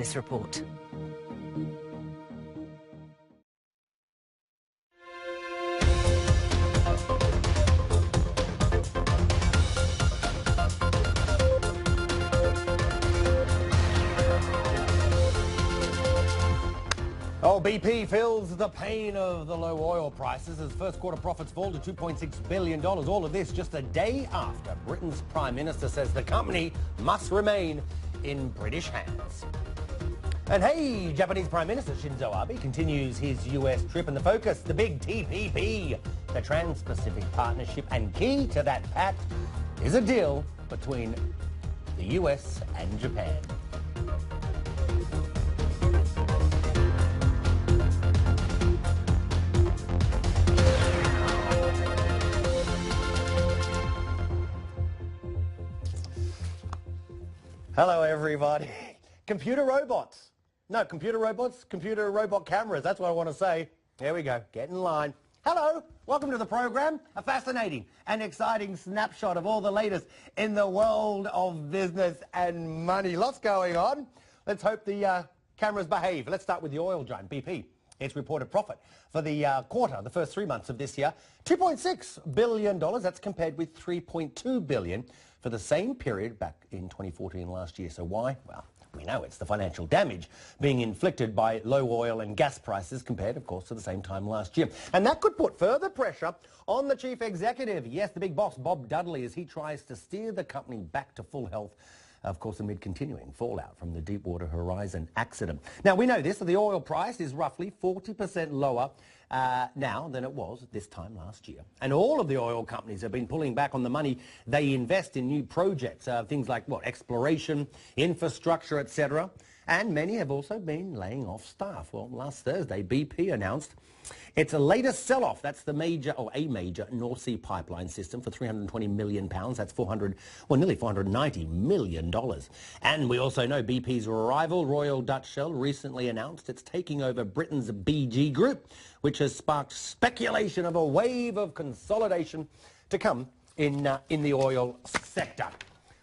this report. Oh, BP feels the pain of the low oil prices as first quarter profits fall to $2.6 billion. All of this just a day after Britain's Prime Minister says the company must remain in British hands. And hey, Japanese Prime Minister Shinzo Abe continues his US trip, and the focus, the big TPP, the Trans-Pacific Partnership, and key to that pact is a deal between the US and Japan. Hello, everybody. Computer robots. No, computer robots, computer robot cameras. That's what I want to say. There we go. Get in line. Hello. Welcome to the program. A fascinating and exciting snapshot of all the latest in the world of business and money. Lots going on. Let's hope the cameras behave. Let's start with the oil giant, BP. Its reported profit for the quarter, the first 3 months of this year, $2.6 billion. That's compared with $3.2 billion for the same period back in 2014 last year. So why? Well, we know it's the financial damage being inflicted by low oil and gas prices compared, of course, to the same time last year. And that could put further pressure on the chief executive, yes, the big boss, Bob Dudley, as he tries to steer the company back to full health, of course, amid continuing fallout from the Deepwater Horizon accident. Now, we know this, that the oil price is roughly 40% lower now than it was this time last year. And all of the oil companies have been pulling back on the money they invest in new projects, things like, exploration, infrastructure, etc. And many have also been laying off staff. Well, last Thursday, BP announced its latest sell-off. That's a major North Sea pipeline system for £320 million. That's nearly $490 million. And we also know BP's rival, Royal Dutch Shell, recently announced it's taking over Britain's BG Group, which has sparked speculation of a wave of consolidation to come in the oil sector.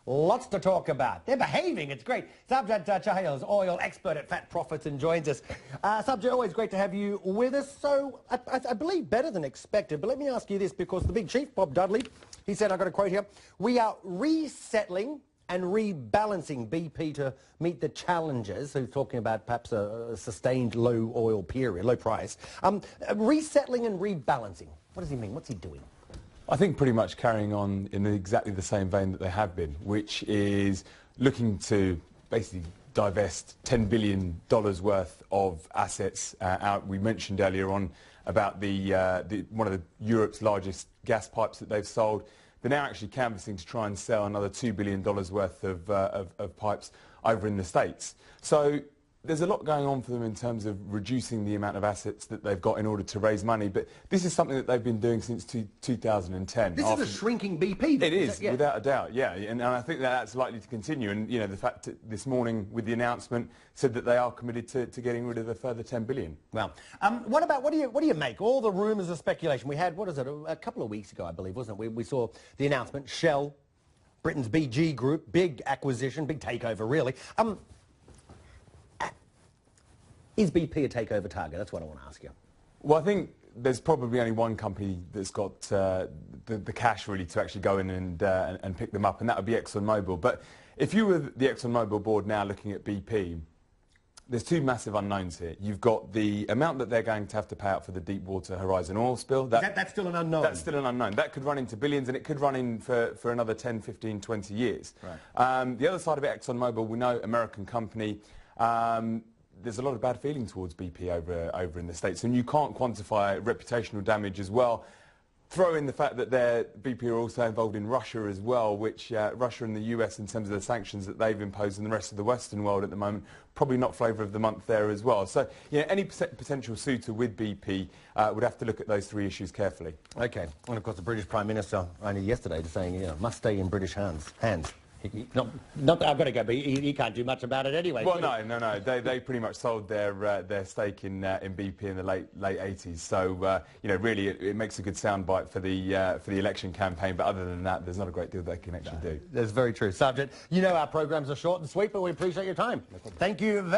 Lots to talk about. They're behaving. It's great. Sabjad Chahal is oil expert at Fat Profits and joins us. Sabjad, always great to have you with us. So I believe better than expected. But let me ask you this, because the big chief, Bob Dudley, he said, I've got a quote here, we are resettling and rebalancing BP to meet the challenges. So he's talking about perhaps a sustained low oil period, low price. Resettling and rebalancing. What does he mean? What's he doing? I think pretty much carrying on in exactly the same vein that they have been, which is looking to basically divest $10 billion worth of assets out. We mentioned earlier on about one of Europe's largest gas pipes that they've sold. They're now actually canvassing to try and sell another $2 billion worth of pipes over in the States. So there's a lot going on for them in terms of reducing the amount of assets that they've got in order to raise money. But this is something that they've been doing since 2010. This is a shrinking BP. It is, without a doubt, yeah. And I think that's likely to continue. And, you know, the fact that this morning with the announcement said that they are committed to getting rid of a further $10 billion. Well, what do you make? All the rumours of speculation. We had, what is it, a couple of weeks ago, I believe, wasn't it? We saw the announcement, Shell, Britain's BG Group, big acquisition, big takeover, really. Is BP a takeover target? That's what I want to ask you. Well, I think there's probably only one company that's got the cash really to actually go in and pick them up, and that would be ExxonMobil. But if you were the ExxonMobil board now looking at BP, there's two massive unknowns here. You've got the amount that they're going to have to pay out for the Deepwater Horizon oil spill. That's still an unknown. That's still an unknown. That could run into billions, and it could run in for another 10, 15, 20 years. Right. The other side of it, ExxonMobil, we know, American company. There's a lot of bad feeling towards BP over in the States, and you can't quantify reputational damage as well. Throw in the fact that BP are also involved in Russia as well, which Russia and the US, in terms of the sanctions that they've imposed and the rest of the Western world at the moment, probably not flavour of the month there as well. So, you know, any potential suitor with BP would have to look at those three issues carefully. Okay, and of course the British Prime Minister only yesterday was saying, you know, must stay in British hands. Not that I've got to go, but he can't do much about it anyway. Well, no. They pretty much sold their stake in BP in the late 80s. So you know, really, it makes a good soundbite for the election campaign. But other than that, there's not a great deal they can actually do. That's very true. Subject. You know, our programs are short and sweet, but we appreciate your time. Thank you very much.